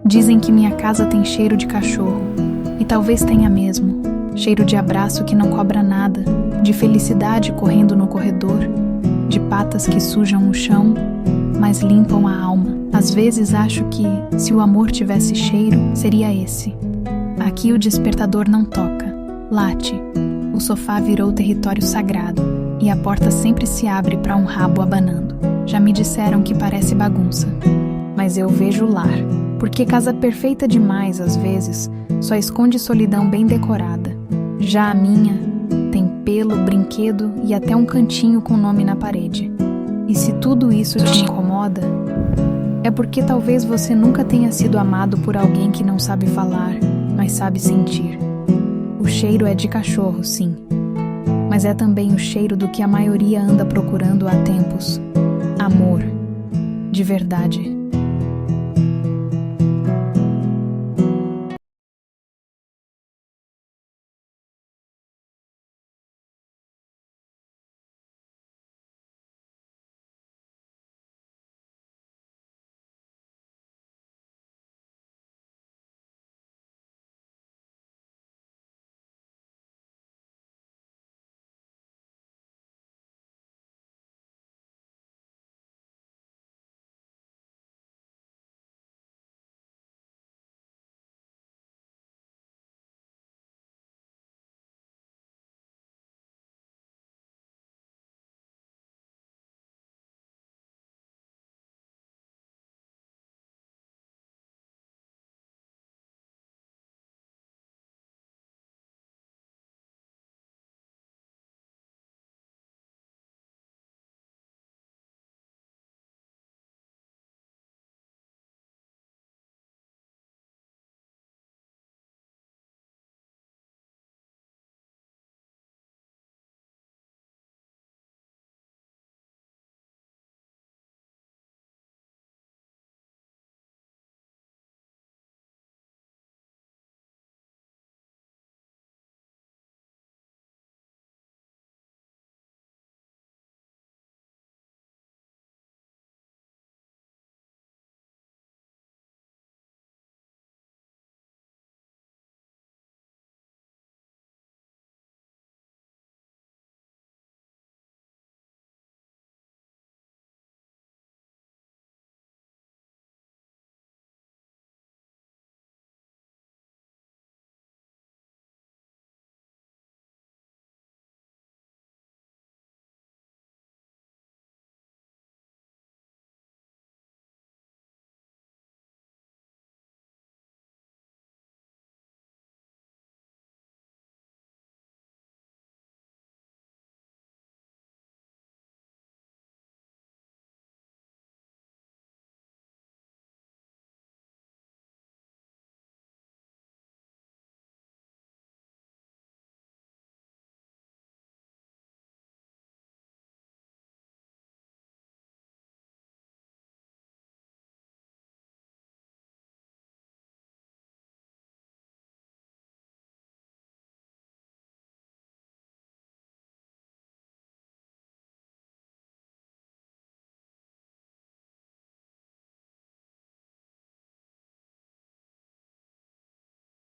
Dizem que minha casa tem cheiro de cachorro, e talvez tenha mesmo. Cheiro de abraço que não cobra nada, de felicidade correndo no corredor, de patas que sujam o chão, mas limpam a alma. Às vezes acho que, se o amor tivesse cheiro, seria esse. Aqui o despertador não toca, late. O sofá virou território sagrado, e a porta sempre se abre para um rabo abanando. Já me disseram que parece bagunça, mas eu vejo lar, porque casa perfeita demais, às vezes, só esconde solidão bem decorada. Já a minha tem pelo, brinquedo e até um cantinho com nome na parede. E se tudo isso te incomoda, é porque talvez você nunca tenha sido amado por alguém que não sabe falar, mas sabe sentir. O cheiro é de cachorro, sim, mas é também o cheiro do que a maioria anda procurando há tempos: amor, de verdade.